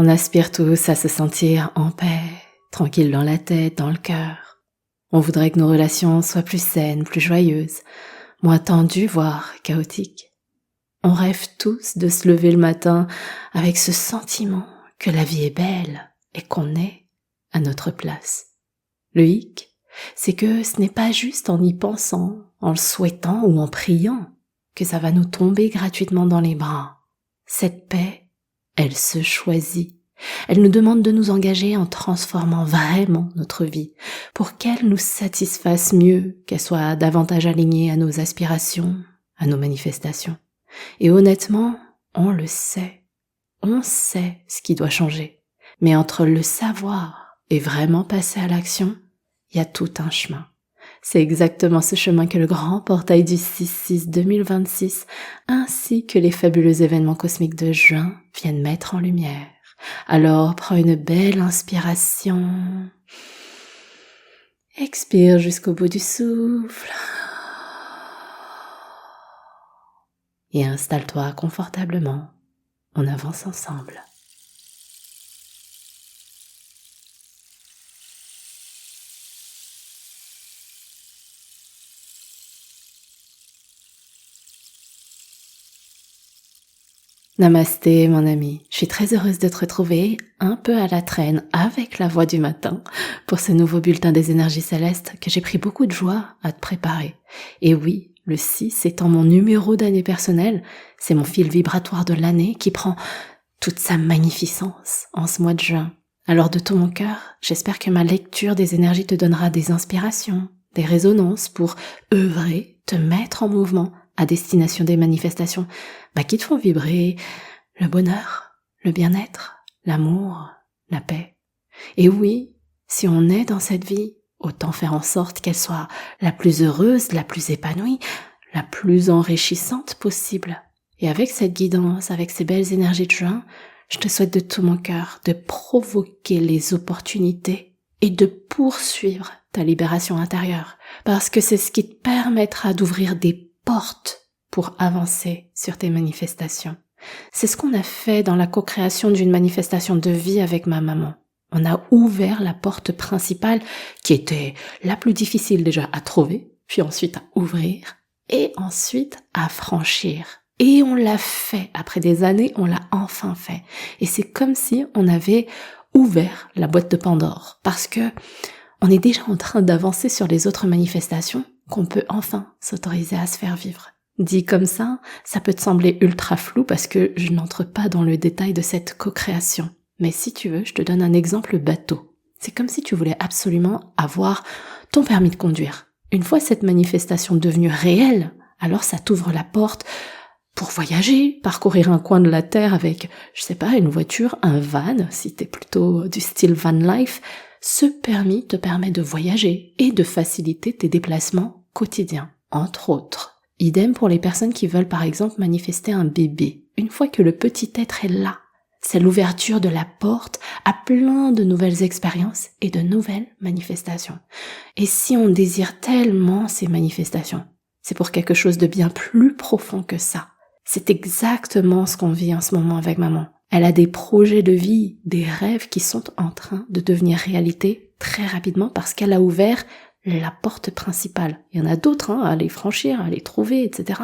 On aspire tous à se sentir en paix, tranquille dans la tête, dans le cœur. On voudrait que nos relations soient plus saines, plus joyeuses, moins tendues, voire chaotiques. On rêve tous de se lever le matin avec ce sentiment que la vie est belle et qu'on est à notre place. Le hic, c'est que ce n'est pas juste en y pensant, en le souhaitant ou en priant que ça va nous tomber gratuitement dans les bras. Cette paix, elle se choisit. Elle nous demande de nous engager en transformant vraiment notre vie pour qu'elle nous satisfasse mieux, qu'elle soit davantage alignée à nos aspirations, à nos manifestations. Et honnêtement, on le sait. On sait ce qui doit changer. Mais entre le savoir et vraiment passer à l'action, il y a tout un chemin. C'est exactement ce chemin que le grand portail du 6-6-2026 ainsi que les fabuleux événements cosmiques de juin viennent mettre en lumière. Alors prends une belle inspiration. Expire jusqu'au bout du souffle. Et installe-toi confortablement. On avance ensemble. Namasté mon ami, je suis très heureuse de te retrouver un peu à la traîne avec la voix du matin pour ce nouveau bulletin des énergies célestes que j'ai pris beaucoup de joie à te préparer. Et oui, le 6 étant mon numéro d'année personnelle, c'est mon fil vibratoire de l'année qui prend toute sa magnificence en ce mois de juin. Alors de tout mon cœur, j'espère que ma lecture des énergies te donnera des inspirations, des résonances pour œuvrer, te mettre en mouvement à destination des manifestations qui te font vibrer le bonheur, le bien-être, l'amour, la paix. Et oui, si on est dans cette vie, autant faire en sorte qu'elle soit la plus heureuse, la plus épanouie, la plus enrichissante possible. Et avec cette guidance, avec ces belles énergies de juin, je te souhaite de tout mon cœur de provoquer les opportunités et de poursuivre ta libération intérieure. Parce que c'est ce qui te permettra d'ouvrir des portes pour avancer sur tes manifestations. C'est ce qu'on a fait dans la co-création d'une manifestation de vie avec ma maman. On a ouvert la porte principale qui était la plus difficile déjà à trouver, puis ensuite à ouvrir, et ensuite à franchir. Et on l'a fait, après des années, on l'a enfin fait. Et c'est comme si on avait ouvert la boîte de Pandore, parce que on est déjà en train d'avancer sur les autres manifestations qu'on peut enfin s'autoriser à se faire vivre. Dit comme ça peut te sembler ultra flou parce que je n'entre pas dans le détail de cette co-création. Mais si tu veux, je te donne un exemple bateau. C'est comme si tu voulais absolument avoir ton permis de conduire. Une fois cette manifestation devenue réelle, alors ça t'ouvre la porte pour voyager, parcourir un coin de la Terre avec, je sais pas, une voiture, un van, si t'es plutôt du style van life. Ce permis te permet de voyager et de faciliter tes déplacements quotidiens, entre autres. Idem pour les personnes qui veulent par exemple manifester un bébé. Une fois que le petit être est là, c'est l'ouverture de la porte à plein de nouvelles expériences et de nouvelles manifestations. Et si on désire tellement ces manifestations, c'est pour quelque chose de bien plus profond que ça. C'est exactement ce qu'on vit en ce moment avec maman. Elle a des projets de vie, des rêves qui sont en train de devenir réalité très rapidement parce qu'elle a ouvert la porte principale. Il y en a d'autres à les franchir, à les trouver, etc.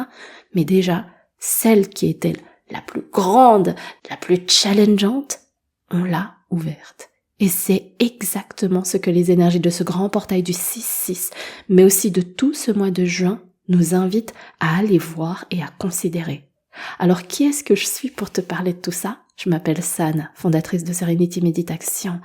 Mais déjà, celle qui était la plus grande, la plus challengeante, on l'a ouverte. Et c'est exactement ce que les énergies de ce grand portail du 6-6, mais aussi de tout ce mois de juin, nous invitent à aller voir et à considérer. Alors qui est-ce que je suis pour te parler de tout ça ? Je m'appelle San, fondatrice de Serenity Méditation.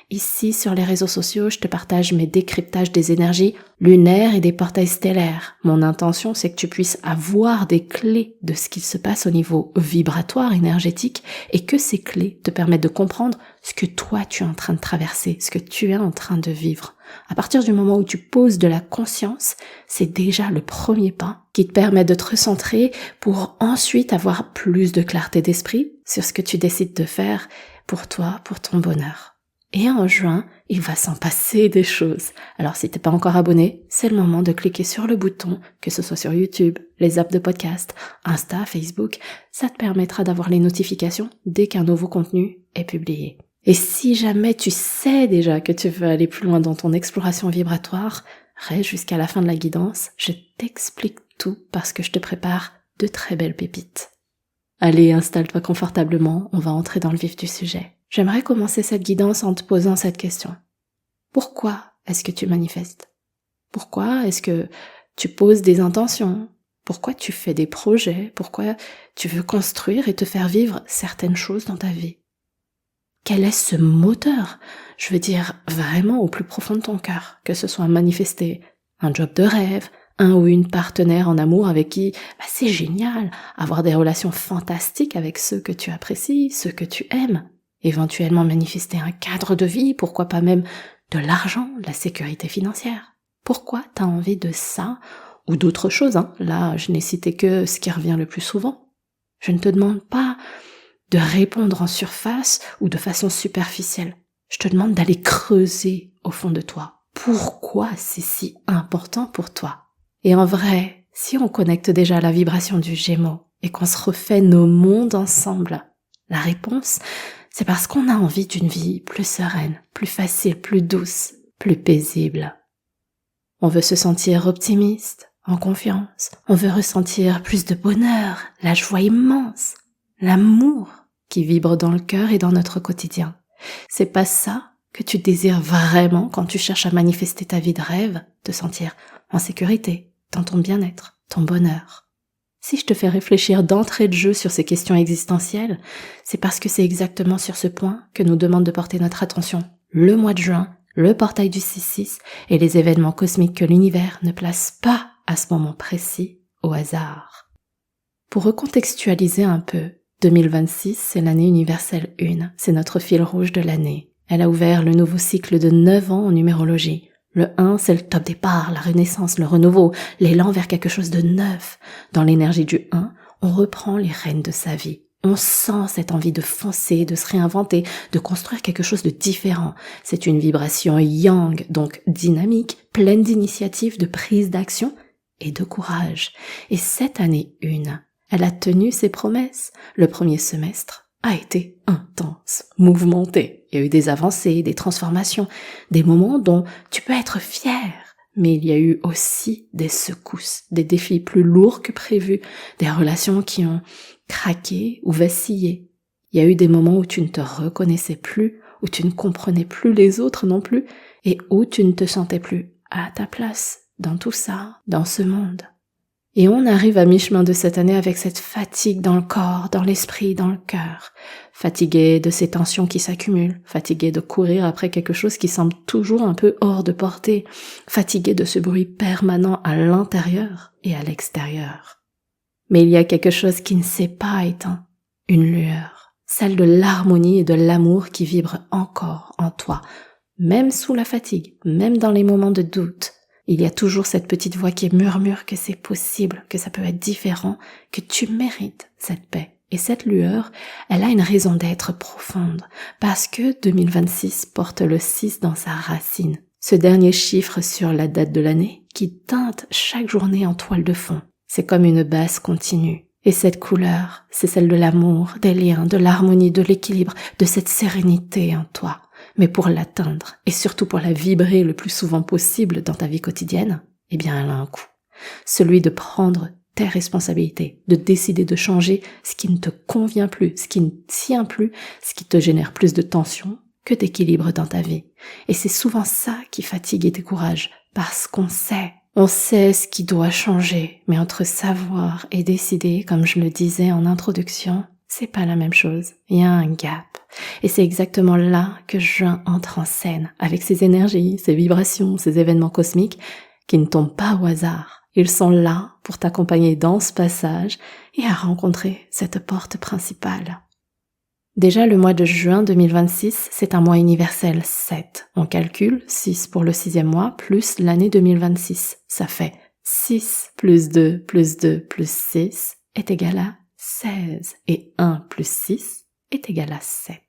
Ici, sur les réseaux sociaux, je te partage mes décryptages des énergies lunaires et des portails stellaires. Mon intention, c'est que tu puisses avoir des clés de ce qu'il se passe au niveau vibratoire, énergétique, et que ces clés te permettent de comprendre ce que toi tu es en train de traverser, ce que tu es en train de vivre. À partir du moment où tu poses de la conscience, c'est déjà le premier pas qui te permet de te recentrer pour ensuite avoir plus de clarté d'esprit sur ce que tu décides de faire pour toi, pour ton bonheur. Et en juin, il va s'en passer des choses. Alors si t'es pas encore abonné, c'est le moment de cliquer sur le bouton, que ce soit sur YouTube, les apps de podcast, Insta, Facebook, ça te permettra d'avoir les notifications dès qu'un nouveau contenu est publié. Et si jamais tu sais déjà que tu veux aller plus loin dans ton exploration vibratoire, reste jusqu'à la fin de la guidance, je t'explique tout parce que je te prépare de très belles pépites. Allez, installe-toi confortablement, on va entrer dans le vif du sujet. J'aimerais commencer cette guidance en te posant cette question. Pourquoi est-ce que tu manifestes? Pourquoi est-ce que tu poses des intentions? Pourquoi tu fais des projets? Pourquoi tu veux construire et te faire vivre certaines choses dans ta vie? Quel est ce moteur? Je veux dire vraiment au plus profond de ton cœur, que ce soit manifester un job de rêve, un ou une partenaire en amour avec qui c'est génial, avoir des relations fantastiques avec ceux que tu apprécies, ceux que tu aimes, éventuellement manifester un cadre de vie, pourquoi pas même de l'argent, de la sécurité financière. Pourquoi t'as envie de ça ou d'autres choses, hein? Là, je n'ai cité que ce qui revient le plus souvent. Je ne te demande pas de répondre en surface ou de façon superficielle. Je te demande d'aller creuser au fond de toi. Pourquoi c'est si important pour toi? Et en vrai, si on connecte déjà à la vibration du Gémeaux et qu'on se refait nos mondes ensemble, la réponse, c'est parce qu'on a envie d'une vie plus sereine, plus facile, plus douce, plus paisible. On veut se sentir optimiste, en confiance. On veut ressentir plus de bonheur, la joie immense, l'amour qui vibre dans le cœur et dans notre quotidien. C'est pas ça que tu désires vraiment quand tu cherches à manifester ta vie de rêve, te sentir en sécurité, dans ton bien-être, ton bonheur. Si je te fais réfléchir d'entrée de jeu sur ces questions existentielles, c'est parce que c'est exactement sur ce point que nous demande de porter notre attention le mois de juin, le portail du 6-6 et les événements cosmiques que l'univers ne place pas à ce moment précis au hasard. Pour recontextualiser un peu, 2026, c'est l'année universelle 1, c'est notre fil rouge de l'année. Elle a ouvert le nouveau cycle de 9 ans en numérologie. Le 1, c'est le top départ, la renaissance, le renouveau, l'élan vers quelque chose de neuf. Dans l'énergie du 1, on reprend les rênes de sa vie. On sent cette envie de foncer, de se réinventer, de construire quelque chose de différent. C'est une vibration yang, donc dynamique, pleine d'initiative, de prise d'action et de courage. Et cette année 1, elle a tenu ses promesses. Le premier semestre a été intense, mouvementé. Il y a eu des avancées, des transformations, des moments dont tu peux être fier. Mais il y a eu aussi des secousses, des défis plus lourds que prévus, des relations qui ont craqué ou vacillé. Il y a eu des moments où tu ne te reconnaissais plus, où tu ne comprenais plus les autres non plus, et où tu ne te sentais plus à ta place dans tout ça, dans ce monde. Et on arrive à mi-chemin de cette année avec cette fatigue dans le corps, dans l'esprit, dans le cœur. Fatigué de ces tensions qui s'accumulent, fatigué de courir après quelque chose qui semble toujours un peu hors de portée, fatigué de ce bruit permanent à l'intérieur et à l'extérieur. Mais il y a quelque chose qui ne s'est pas éteint, une lueur, celle de l'harmonie et de l'amour qui vibre encore en toi, même sous la fatigue, même dans les moments de doute. Il y a toujours cette petite voix qui murmure que c'est possible, que ça peut être différent, que tu mérites cette paix. Et cette lueur, elle a une raison d'être profonde, parce que 2026 porte le 6 dans sa racine. Ce dernier chiffre sur la date de l'année qui teinte chaque journée en toile de fond. C'est comme une basse continue. Et cette couleur, c'est celle de l'amour, des liens, de l'harmonie, de l'équilibre, de cette sérénité en toi. Mais pour l'atteindre, et surtout pour la vibrer le plus souvent possible dans ta vie quotidienne, eh bien elle a un coût. Celui de prendre tes responsabilités, de décider de changer ce qui ne te convient plus, ce qui ne tient plus, ce qui te génère plus de tension que d'équilibre dans ta vie. Et c'est souvent ça qui fatigue et décourage, parce qu'on sait ce qui doit changer, mais entre savoir et décider, comme je le disais en introduction, c'est pas la même chose, il y a un gap. Et c'est exactement là que juin entre en scène, avec ses énergies, ses vibrations, ses événements cosmiques qui ne tombent pas au hasard. Ils sont là pour t'accompagner dans ce passage et à rencontrer cette porte principale. Déjà, le mois de juin 2026, c'est un mois universel 7. On calcule 6 pour le 6e mois plus l'année 2026. Ça fait 6 plus 2 plus 2 plus 6 est égal à 16. Et 1 plus 6 est égal à 7.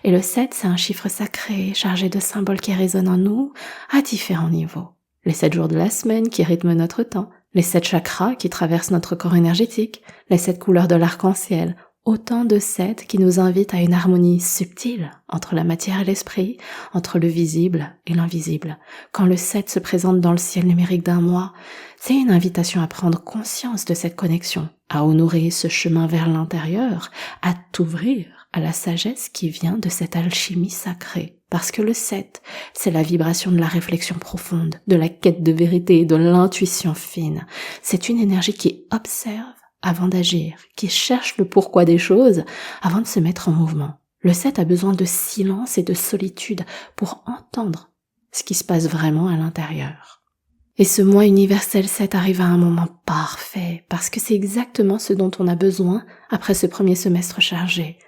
Et le 7, c'est un chiffre sacré, chargé de symboles qui résonnent en nous à différents niveaux. Les 7 jours de la semaine qui rythment notre temps, les 7 chakras qui traversent notre corps énergétique, les 7 couleurs de l'arc-en-ciel, autant de 7 qui nous invitent à une harmonie subtile entre la matière et l'esprit, entre le visible et l'invisible. Quand le 7 se présente dans le ciel numérique d'un mois, c'est une invitation à prendre conscience de cette connexion, à honorer ce chemin vers l'intérieur, à t'ouvrir à la sagesse qui vient de cette alchimie sacrée. Parce que le 7, c'est la vibration de la réflexion profonde, de la quête de vérité, de l'intuition fine. C'est une énergie qui observe avant d'agir, qui cherche le pourquoi des choses avant de se mettre en mouvement. Le 7 a besoin de silence et de solitude pour entendre ce qui se passe vraiment à l'intérieur. Et ce mois universel 7 arrive à un moment parfait, parce que c'est exactement ce dont on a besoin après ce premier semestre chargé.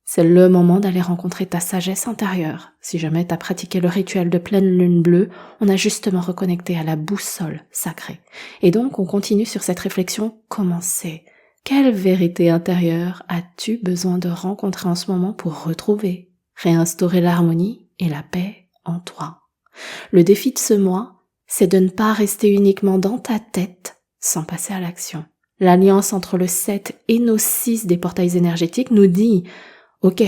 C'est le moment d'aller rencontrer ta sagesse intérieure. Si jamais t'as pratiqué le rituel de pleine lune bleue, on a justement reconnecté à la boussole sacrée. Et donc, on continue sur cette réflexion. Comment c'est ? Quelle vérité intérieure as-tu besoin de rencontrer en ce moment pour retrouver, réinstaurer l'harmonie et la paix en toi ? Le défi de ce mois, c'est de ne pas rester uniquement dans ta tête sans passer à l'action. L'alliance entre le 7 et nos 6 des portails énergétiques nous dit « Ok,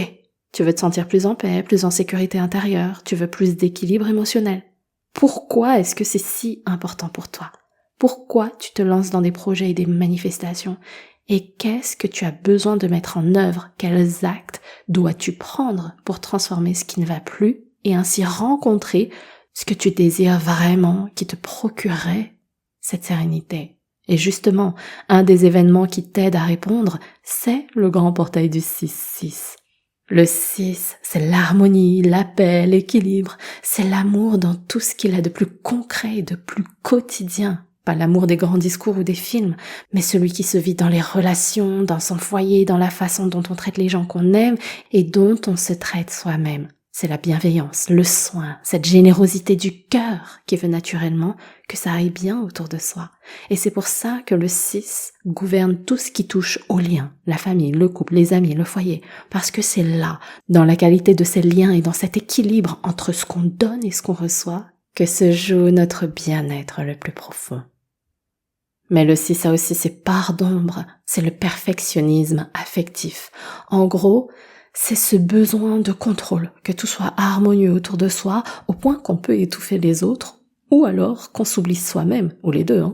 tu veux te sentir plus en paix, plus en sécurité intérieure, tu veux plus d'équilibre émotionnel. Pourquoi est-ce que c'est si important pour toi ? Pourquoi tu te lances dans des projets et des manifestations ? Et qu'est-ce que tu as besoin de mettre en œuvre ? Quels actes dois-tu prendre pour transformer ce qui ne va plus et ainsi rencontrer ce que tu désires vraiment qui te procurerait cette sérénité ? Et justement, un des événements qui t'aide à répondre, c'est le grand portail du 6-6. Le 6, c'est l'harmonie, la paix, l'équilibre, c'est l'amour dans tout ce qu'il a de plus concret et de plus quotidien. Pas l'amour des grands discours ou des films, mais celui qui se vit dans les relations, dans son foyer, dans la façon dont on traite les gens qu'on aime et dont on se traite soi-même. C'est la bienveillance, le soin, cette générosité du cœur qui veut naturellement que ça aille bien autour de soi. Et c'est pour ça que le 6 gouverne tout ce qui touche aux liens, la famille, le couple, les amis, le foyer. Parce que c'est là, dans la qualité de ces liens et dans cet équilibre entre ce qu'on donne et ce qu'on reçoit, que se joue notre bien-être le plus profond. Mais le 6 a aussi ses parts d'ombre, c'est le perfectionnisme affectif. En gros, c'est ce besoin de contrôle, que tout soit harmonieux autour de soi, au point qu'on peut étouffer les autres, ou alors qu'on s'oublie soi-même, ou les deux.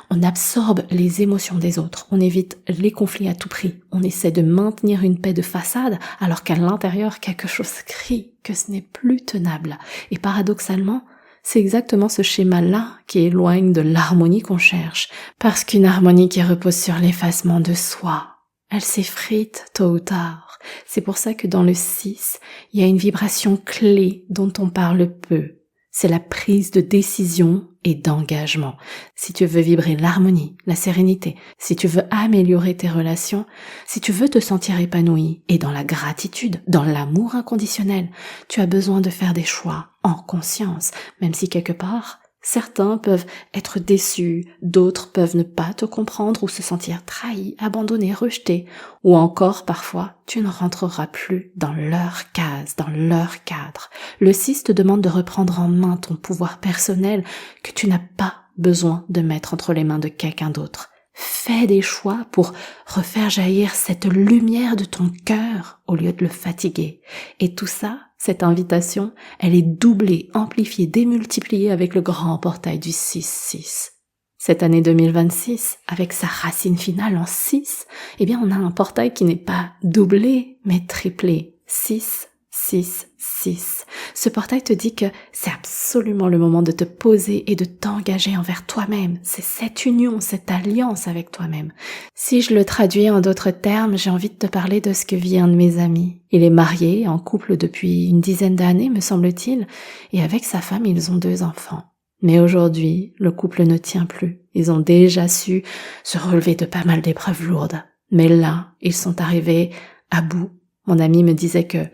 On absorbe les émotions des autres, on évite les conflits à tout prix, on essaie de maintenir une paix de façade, alors qu'à l'intérieur, quelque chose crie que ce n'est plus tenable. Et paradoxalement, c'est exactement ce schéma-là qui éloigne de l'harmonie qu'on cherche, parce qu'une harmonie qui repose sur l'effacement de soi, elle s'effrite tôt ou tard. C'est pour ça que dans le 6, il y a une vibration clé dont on parle peu. C'est la prise de décision et d'engagement. Si tu veux vibrer l'harmonie, la sérénité, si tu veux améliorer tes relations, si tu veux te sentir épanoui et dans la gratitude, dans l'amour inconditionnel, tu as besoin de faire des choix en conscience, même si quelque part, certains peuvent être déçus, d'autres peuvent ne pas te comprendre ou se sentir trahis, abandonnés, rejetés, ou encore parfois tu ne rentreras plus dans leur case, dans leur cadre. Le 6 te demande de reprendre en main ton pouvoir personnel que tu n'as pas besoin de mettre entre les mains de quelqu'un d'autre. Fais des choix pour refaire jaillir cette lumière de ton cœur au lieu de le fatiguer. Et tout ça, cette invitation, elle est doublée, amplifiée, démultipliée avec le grand portail du 6-6. Cette année 2026, avec sa racine finale en 6, eh bien on a un portail qui n'est pas doublé, mais triplé. 6, 6, 6. Ce portail te dit que c'est absolument le moment de te poser et de t'engager envers toi-même. C'est cette union, cette alliance avec toi-même. Si je le traduis en d'autres termes, j'ai envie de te parler de ce que vit un de mes amis. Il est marié, en couple depuis une dizaine d'années, me semble-t-il, et avec sa femme, ils ont 2 enfants. Mais aujourd'hui, le couple ne tient plus. Ils ont déjà su se relever de pas mal d'épreuves lourdes. Mais là, ils sont arrivés à bout. Mon ami me disait que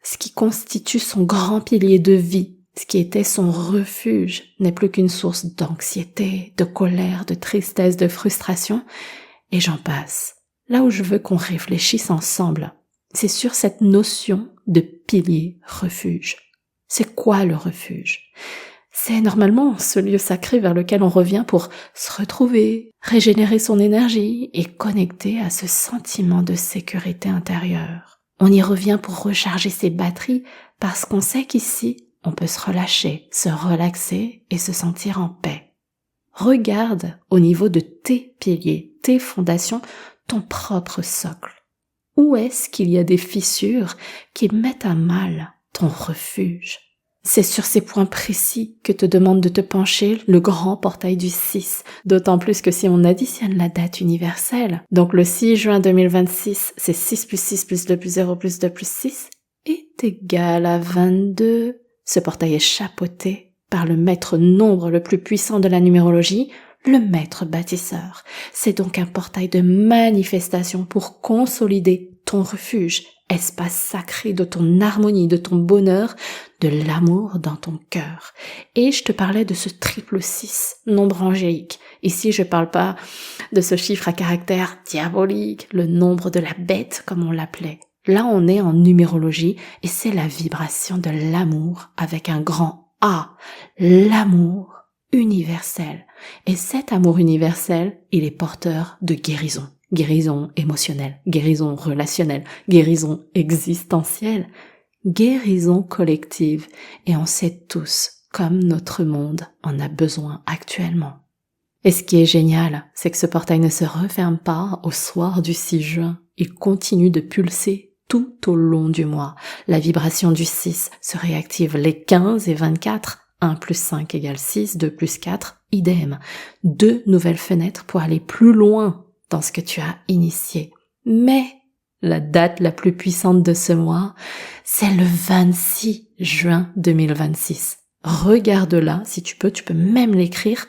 ce qui constitue son grand pilier de vie, ce qui était son refuge, n'est plus qu'une source d'anxiété, de colère, de tristesse, de frustration, et j'en passe. Là où je veux qu'on réfléchisse ensemble, c'est sur cette notion de pilier refuge. C'est quoi le refuge? C'est normalement ce lieu sacré vers lequel on revient pour se retrouver, régénérer son énergie et connecter à ce sentiment de sécurité intérieure. On y revient pour recharger ses batteries parce qu'on sait qu'ici, on peut se relâcher, se relaxer et se sentir en paix. Regarde au niveau de tes piliers, tes fondations, ton propre socle. Où est-ce qu'il y a des fissures qui mettent à mal ton refuge? C'est sur ces points précis que te demande de te pencher le grand portail du 6, d'autant plus que si on additionne la date universelle, donc le 6 juin 2026, c'est 6 plus 6 plus 2 plus 0 plus 2 plus 6, est égal à 22. Ce portail est chapeauté par le maître nombre le plus puissant de la numérologie, le maître bâtisseur. C'est donc un portail de manifestation pour consolider ton refuge, espace sacré de ton harmonie, de ton bonheur, de l'amour dans ton cœur. Et je te parlais de ce triple 6, nombre angélique. Ici, je parle pas de ce chiffre à caractère diabolique, le nombre de la bête, comme on l'appelait. Là, on est en numérologie et c'est la vibration de l'amour avec un grand A, l'amour universel. Et cet amour universel, il est porteur de guérison. Guérison émotionnelle, guérison relationnelle, guérison existentielle, guérison collective. Et on sait tous comme notre monde en a besoin actuellement. Et ce qui est génial, c'est que ce portail ne se referme pas au soir du 6 juin. Il continue de pulser tout au long du mois. La vibration du 6 se réactive les 15 et 24. 1 plus 5 égale 6, 2 plus 4, idem. 2 nouvelles fenêtres pour aller plus loin dans ce que tu as initié. Mais la date la plus puissante de ce mois, c'est le 26 juin 2026. Regarde-la, si tu peux même l'écrire.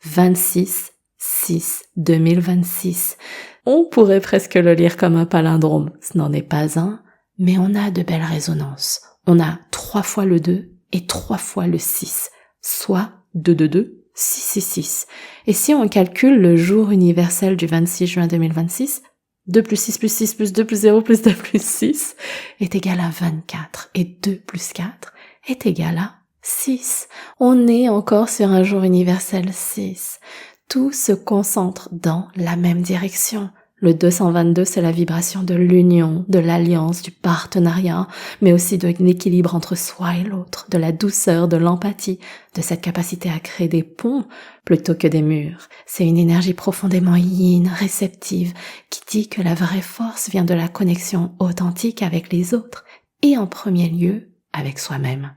26/6/2026. On pourrait presque le lire comme un palindrome. Ce n'en est pas un, mais on a de belles résonances. On a 3 fois le 2 et 3 fois le 6, soit 2, 2, 2, 6, 6, 6. Et si on calcule le jour universel du 26 juin 2026, 2 plus 6 plus 6 plus 2 plus 0 plus 2 plus 6 est égal à 24. Et 2 plus 4 est égal à 6. On est encore sur un jour universel 6. Tout se concentre dans la même direction. Le 222, c'est la vibration de l'union, de l'alliance, du partenariat, mais aussi de l'équilibre entre soi et l'autre, de la douceur, de l'empathie, de cette capacité à créer des ponts plutôt que des murs. C'est une énergie profondément yin, réceptive, qui dit que la vraie force vient de la connexion authentique avec les autres et en premier lieu avec soi-même.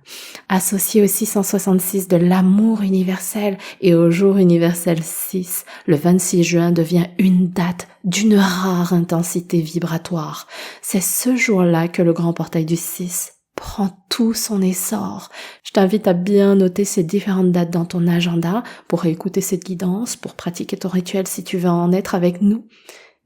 Associé au 666 de l'amour universel et au jour universel 6, le 26 juin devient une date d'une rare intensité vibratoire. C'est ce jour-là que le grand portail du 6 prend tout son essor. Je t'invite à bien noter ces différentes dates dans ton agenda pour écouter cette guidance, pour pratiquer ton rituel si tu veux en être avec nous.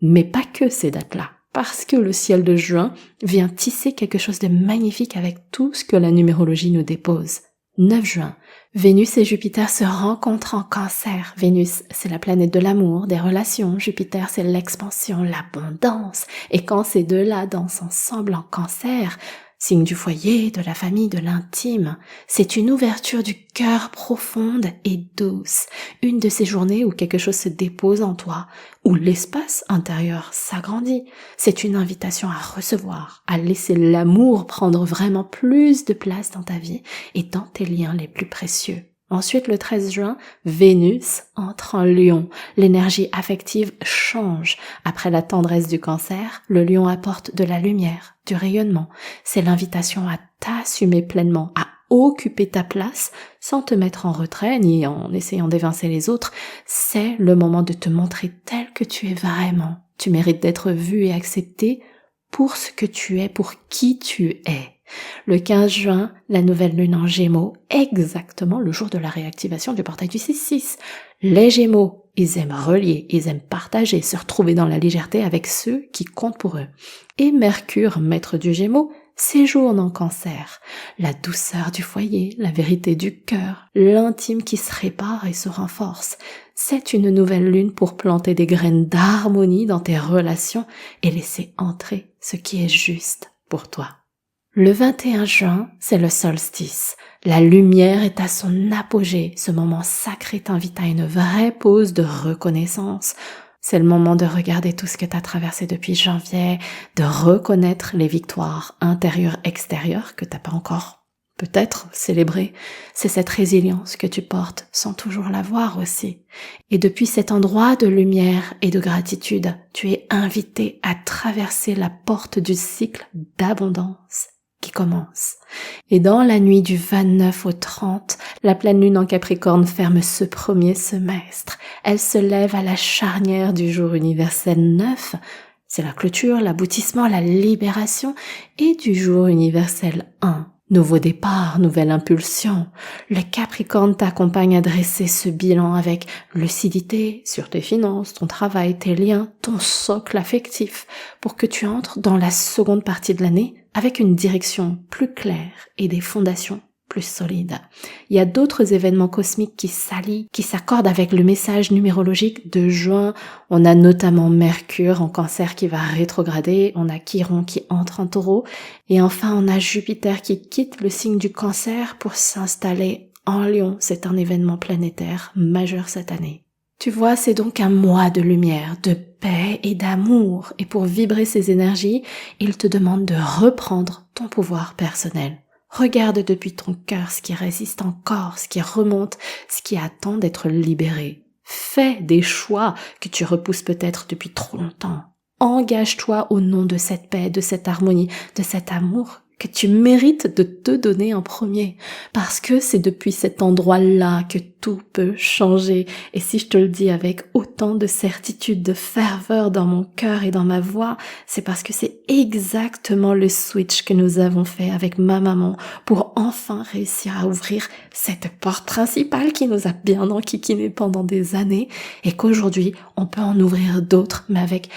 Mais pas que ces dates-là. Parce que le ciel de juin vient tisser quelque chose de magnifique avec tout ce que la numérologie nous dépose. 9 juin, Vénus et Jupiter se rencontrent en Cancer. Vénus, c'est la planète de l'amour, des relations. Jupiter, c'est l'expansion, l'abondance. Et quand ces deux-là dansent ensemble en Cancer, signe du foyer, de la famille, de l'intime, c'est une ouverture du cœur profonde et douce. Une de ces journées où quelque chose se dépose en toi, où l'espace intérieur s'agrandit. C'est une invitation à recevoir, à laisser l'amour prendre vraiment plus de place dans ta vie et dans tes liens les plus précieux. Ensuite, le 13 juin, Vénus entre en Lion. L'énergie affective change. Après la tendresse du Cancer, le Lion apporte de la lumière, du rayonnement. C'est l'invitation à t'assumer pleinement, à occuper ta place sans te mettre en retrait ni en essayant d'évincer les autres. C'est le moment de te montrer tel que tu es vraiment. Tu mérites d'être vu et accepté pour ce que tu es, pour qui tu es. Le 15 juin, la nouvelle lune en Gémeaux, exactement le jour de la réactivation du portail du 6-6. Les Gémeaux, ils aiment relier, ils aiment partager, se retrouver dans la légèreté avec ceux qui comptent pour eux. Et Mercure, maître du Gémeaux, séjourne en Cancer. La douceur du foyer, la vérité du cœur, l'intime qui se répare et se renforce. C'est une nouvelle lune pour planter des graines d'harmonie dans tes relations et laisser entrer ce qui est juste pour toi. Le 21 juin, c'est le solstice. La lumière est à son apogée. Ce moment sacré t'invite à une vraie pause de reconnaissance. C'est le moment de regarder tout ce que tu as traversé depuis janvier, de reconnaître les victoires intérieures-extérieures que tu n'as pas encore peut-être célébrées. C'est cette résilience que tu portes sans toujours la voir aussi. Et depuis cet endroit de lumière et de gratitude, tu es invité à traverser la porte du cycle d'abondance qui commence. Et dans la nuit du 29 au 30, la pleine lune en Capricorne ferme ce premier semestre. Elle se lève à la charnière du jour universel 9. C'est la clôture, l'aboutissement, la libération, et du jour universel 1. Nouveau départ, nouvelle impulsion. Le Capricorne t'accompagne à dresser ce bilan avec lucidité sur tes finances, ton travail, tes liens, ton socle affectif, pour que tu entres dans la seconde partie de l'année avec une direction plus claire et des fondations plus solides. Il y a d'autres événements cosmiques qui s'allient, qui s'accordent avec le message numérologique de juin. On a notamment Mercure en Cancer qui va rétrograder, on a Chiron qui entre en Taureau, et enfin on a Jupiter qui quitte le signe du Cancer pour s'installer en Lion. C'est un événement planétaire majeur cette année. Tu vois, c'est donc un mois de lumière, de paix et d'amour. Et pour vibrer ces énergies, il te demande de reprendre ton pouvoir personnel. Regarde depuis ton cœur ce qui résiste encore, ce qui remonte, ce qui attend d'être libéré. Fais des choix que tu repousses peut-être depuis trop longtemps. Engage-toi au nom de cette paix, de cette harmonie, de cet amour que tu mérites de te donner en premier, parce que c'est depuis cet endroit-là que tout peut changer. Et si je te le dis avec autant de certitude, de ferveur dans mon cœur et dans ma voix, c'est parce que c'est exactement le switch que nous avons fait avec ma maman pour enfin réussir à ouvrir cette porte principale qui nous a bien enquiquinés pendant des années, et qu'aujourd'hui on peut en ouvrir d'autres, mais avec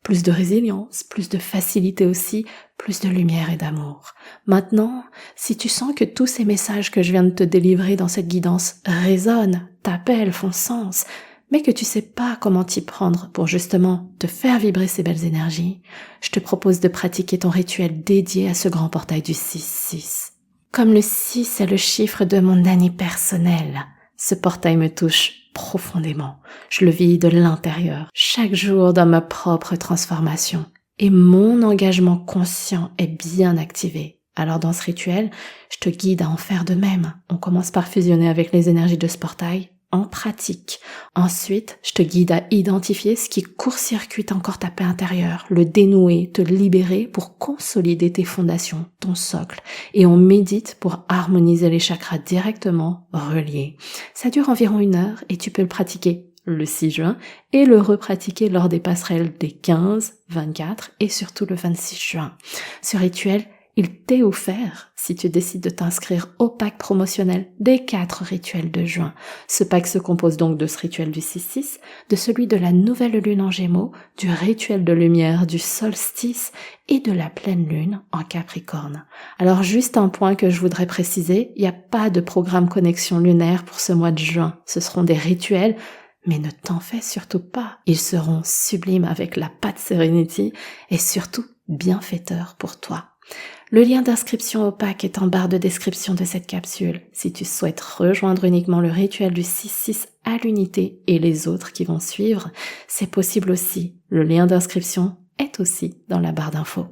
plus de résilience, plus de facilité aussi, plus de lumière et d'amour. Maintenant, si tu sens que tous ces messages que je viens de te délivrer dans cette guidance résonnent, t'appellent, font sens, mais que tu sais pas comment t'y prendre pour justement te faire vibrer ces belles énergies, je te propose de pratiquer ton rituel dédié à ce grand portail du 6-6. Comme le 6 est le chiffre de mon année personnelle, ce portail me touche profondément. Je le vis de l'intérieur, chaque jour dans ma propre transformation. Et mon engagement conscient est bien activé. Alors dans ce rituel, je te guide à en faire de même. On commence par fusionner avec les énergies de ce portail en pratique. Ensuite, je te guide à identifier ce qui court-circuite encore ta paix intérieure, le dénouer, te libérer pour consolider tes fondations, ton socle. Et on médite pour harmoniser les chakras directement reliés. Ça dure environ 1 heure et tu peux le pratiquer le 6 juin et le repratiquer lors des passerelles des 15, 24 et surtout le 26 juin. Ce rituel, il t'est offert si tu décides de t'inscrire au pack promotionnel des 4 rituels de juin. Ce pack se compose donc de ce rituel du 6-6, de celui de la nouvelle lune en Gémeaux, du rituel de lumière du solstice et de la pleine lune en Capricorne. Alors juste un point que je voudrais préciser, il n'y a pas de programme connexion lunaire pour ce mois de juin. Ce seront des rituels, mais ne t'en fais surtout pas. Ils seront sublimes avec la patte Serenity et surtout bienfaiteurs pour toi. Le lien d'inscription au pack est en barre de description de cette capsule. Si tu souhaites rejoindre uniquement le rituel du 6-6 à l'unité et les autres qui vont suivre, c'est possible aussi. Le lien d'inscription est aussi dans la barre d'infos.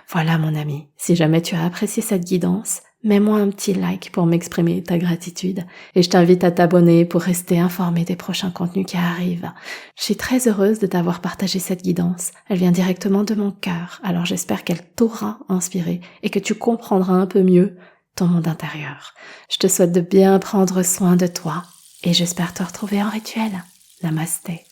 Voilà mon ami, si jamais tu as apprécié cette guidance, mets-moi un petit like pour m'exprimer ta gratitude et je t'invite à t'abonner pour rester informé des prochains contenus qui arrivent. Je suis très heureuse de t'avoir partagé cette guidance. Elle vient directement de mon cœur, alors j'espère qu'elle t'aura inspiré et que tu comprendras un peu mieux ton monde intérieur. Je te souhaite de bien prendre soin de toi et j'espère te retrouver en rituel. Namasté.